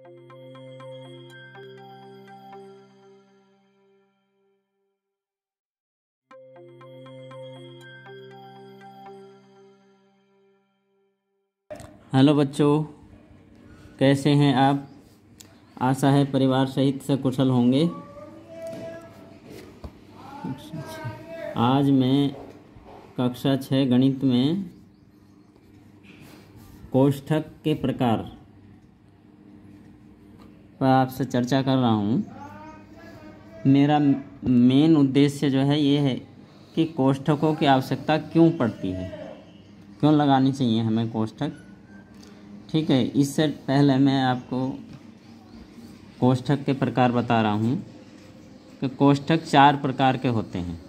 Hello बच्चों, कैसे हैं आप? आशा है परिवार सहित सकुशल होंगे। आज मैं कक्षा 6 गणित में कोष्ठक के प्रकार पर आपसे चर्चा कर रहा हूँ। मेरा मेन उद्देश्य जो है ये है कि कोष्ठकों की आवश्यकता क्यों पड़ती है, क्यों लगानी चाहिए हमें कोष्ठक। ठीक है, इससे पहले मैं आपको कोष्ठक के प्रकार बता रहा हूँ कि कोष्ठक 4 प्रकार के होते हैं।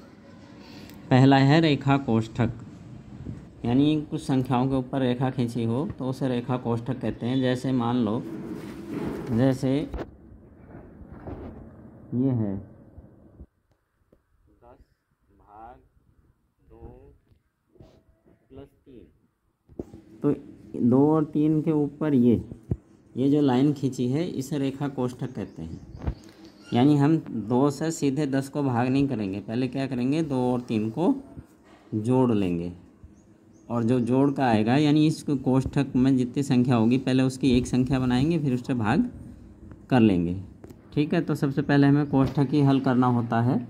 पहला है रेखा कोष्ठक, यानी कुछ संख्याओं के ऊपर रेखा खींची हो तो उसे रेखा कोष्ठक कहते हैं। जैसे मान लो, जैसे ये है 10 भाग 2 प्लस 3, तो 2 और 3 के ऊपर ये जो लाइन खींची है इसे रेखा कोष्ठक कहते हैं। यानी हम 2 से सीधे 10 को भाग नहीं करेंगे, पहले क्या करेंगे 2 और 3 को जोड़ लेंगे, और जो जोड़ का आएगा यानी इस कोष्ठक में जितनी संख्या होगी पहले उसकी एक संख्या बनाएंगे, फिर उससे भाग कर लेंगे। ठीक है, तो सबसे पहले हमें कोष्ठक ही हल करना होता है।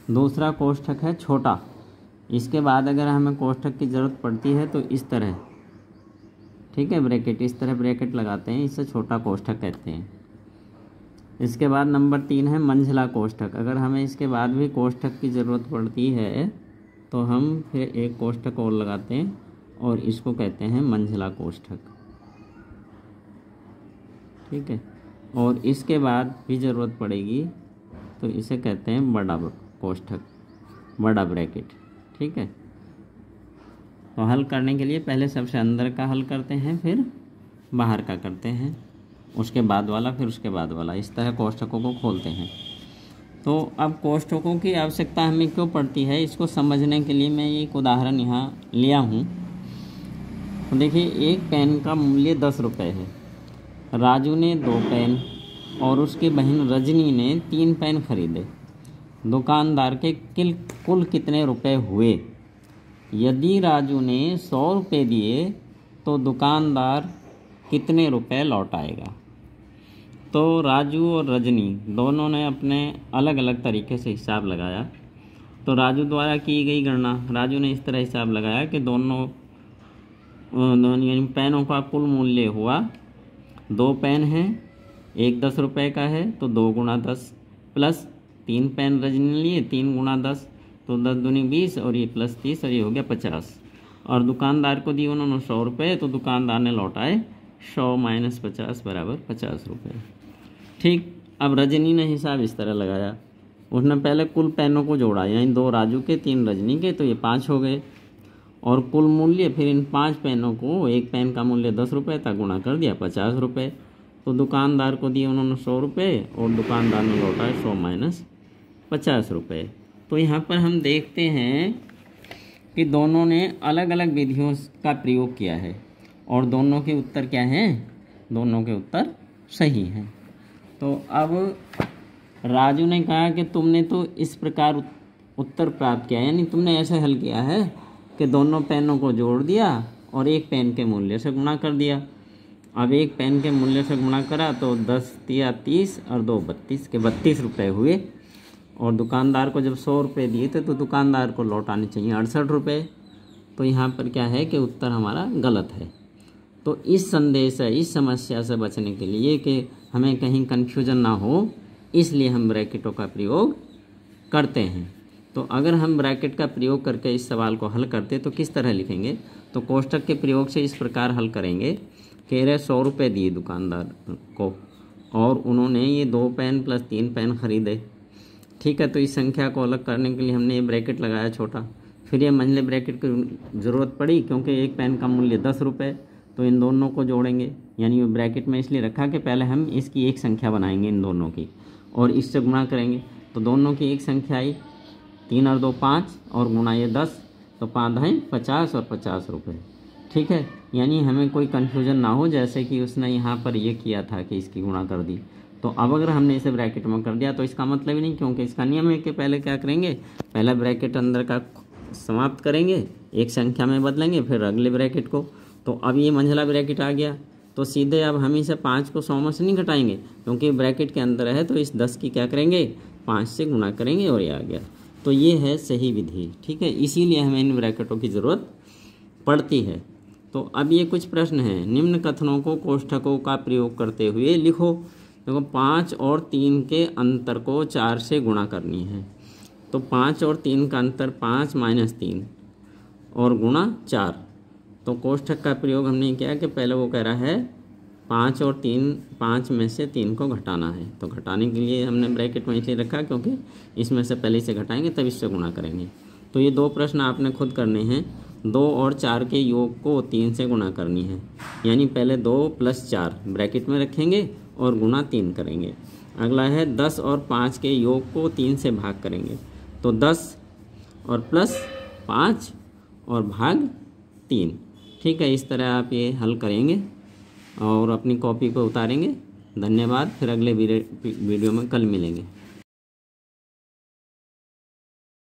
दूसरा कोष्ठक है छोटा। इसके बाद अगर हमें कोष्ठक की ज़रूरत पड़ती है तो इस तरह, ठीक है, ब्रैकेट, इस तरह ब्रैकेट लगाते हैं, इसे छोटा कोष्ठक कहते हैं। इसके बाद नंबर 3 है मंझला कोष्ठक। अगर हमें इसके बाद भी कोष्ठक की ज़रूरत पड़ती है तो हम फिर एक कोष्ठक और लगाते हैं और इसको कहते हैं मंझला कोष्ठक। ठीक है, और इसके बाद भी ज़रूरत पड़ेगी तो इसे कहते हैं बड़ा कोष्ठक, बड़ा ब्रैकेट। ठीक है, तो हल करने के लिए पहले सबसे अंदर का हल करते हैं, फिर बाहर का करते हैं, उसके बाद वाला, फिर उसके बाद वाला, इस तरह कोष्ठकों को खोलते हैं। तो अब कोष्ठकों की आवश्यकता हमें क्यों पड़ती है, इसको समझने के लिए मैं एक उदाहरण यहाँ लिया हूँ। तो देखिए, एक पेन का मूल्य 10 रुपये है। राजू ने 2 पेन और उसकी बहन रजनी ने 3 पेन खरीदे। दुकानदार के कुल कितने रुपए हुए? यदि राजू ने 100 रुपये दिए तो दुकानदार कितने रुपए लौटाएगा? तो राजू और रजनी दोनों ने अपने अलग अलग तरीके से हिसाब लगाया। तो राजू द्वारा की गई गणना, राजू ने इस तरह हिसाब लगाया कि दोनों यानी पेनों का कुल मूल्य हुआ, 2 पेन हैं, एक 10 रुपये का है तो 2 गुणा 10, प्लस 3 पेन रजनी ने लिए, 3 गुणा 10, तो 10 दूनी 20 और ये प्लस 30 और ये हो गया 50। और दुकानदार को दिए उन्होंने 100 रुपये, तो दुकानदार ने लौटाए 100 माइनस 50 बराबर 50 रुपये। ठीक, अब रजनी ने हिसाब इस तरह लगाया, उसने पहले कुल पेनों को जोड़ा, यानी 2 राजू के 3 रजनी के, तो ये 5 हो गए, और कुल मूल्य फिर इन 5 पेनों को, एक पेन का मूल्य 10 रुपये था, गुणा कर दिया 50 रुपये। तो दुकानदार को दिए उन्होंने 100 रुपये और दुकानदार ने लौटाए 100 माइनस 50 रुपये। तो यहाँ पर हम देखते हैं कि दोनों ने अलग अलग विधियों का प्रयोग किया है और दोनों के उत्तर क्या हैं? दोनों के उत्तर सही हैं। तो अब राजू ने कहा कि तुमने तो इस प्रकार उत्तर प्राप्त किया, यानी तुमने ऐसे हल किया है कि दोनों पेनों को जोड़ दिया और एक पेन के मूल्य से गुणा कर दिया। अब एक पेन के मूल्य से गुणा करा तो 10 या 30 और 2 32 के 32 रुपये हुए, और दुकानदार को जब 100 रुपये दिए थे तो दुकानदार को लौटाने चाहिए 68 रुपये। तो यहाँ पर क्या है कि उत्तर हमारा गलत है। तो इस संदेश है, इस समस्या से बचने के लिए कि हमें कहीं कन्फ्यूजन ना हो, इसलिए हम ब्रैकेटों का प्रयोग करते हैं। तो अगर हम ब्रैकेट का प्रयोग करके इस सवाल को हल करते तो किस तरह लिखेंगे? तो कोष्ठक के प्रयोग से इस प्रकार हल करेंगे कि 100 रुपये दिए दुकानदार को और उन्होंने ये 2 पेन प्लस 3 पेन खरीदे। ठीक है, तो इस संख्या को अलग करने के लिए हमने ये ब्रैकेट लगाया छोटा, फिर ये मंझले ब्रैकेट की ज़रूरत पड़ी क्योंकि एक पेन का मूल्य 10 रुपये, तो इन दोनों को जोड़ेंगे, यानी ये ब्रैकेट में इसलिए रखा कि पहले हम इसकी एक संख्या बनाएंगे इन दोनों की और इससे गुणा करेंगे। तो दोनों की एक संख्या आई, 3 और 2 5 और गुणा ये 10, तो 5 है 50 और 50 रुपये। ठीक है, यानी हमें कोई कन्फ्यूजन ना हो, जैसे कि उसने यहाँ पर ये किया था कि इसकी गुणा कर दी, तो अब अगर हमने इसे ब्रैकेट में कर दिया तो इसका मतलब ही नहीं, क्योंकि इसका नियम है कि पहले क्या करेंगे, पहला ब्रैकेट अंदर का समाप्त करेंगे, एक संख्या में बदलेंगे, फिर अगले ब्रैकेट को। तो अब ये मंझला ब्रैकेट आ गया, तो सीधे अब हम इसे 5 को 100 में से नहीं घटाएंगे, क्योंकि ब्रैकेट के अंदर है, तो इस 10 की क्या करेंगे, 5 से गुणा करेंगे और ये आ गया। तो ये है सही विधि, ठीक है, इसीलिए हमें इन ब्रैकेटों की ज़रूरत पड़ती है। तो अब ये कुछ प्रश्न हैं, निम्न कथनों को कोष्ठकों का प्रयोग करते हुए लिखो। देखो 5 और 3 के अंतर को 4 से गुणा करनी है, तो 5 और 3 का अंतर 5 माइनस 3 और गुणा 4। तो कोष्ठक का प्रयोग हमने किया कि पहले वो कह रहा है 5 और 3, 5 में से 3 को घटाना है, तो घटाने के लिए हमने ब्रैकेट में इसलिए रखा क्योंकि इसमें से पहले इसे घटाएंगे तब इससे गुणा करेंगे। तो ये 2 प्रश्न आपने खुद करने हैं। 2 और 4 के योग को 3 से गुणा करनी है, यानी पहले 2 + 4 ब्रैकेट में रखेंगे और गुणा 3 करेंगे। अगला है 10 और 5 के योग को 3 से भाग करेंगे, तो 10 और +5 और भाग 3। ठीक है, इस तरह आप ये हल करेंगे और अपनी कॉपी पर उतारेंगे। धन्यवाद, फिर अगले वीडियो में कल मिलेंगे।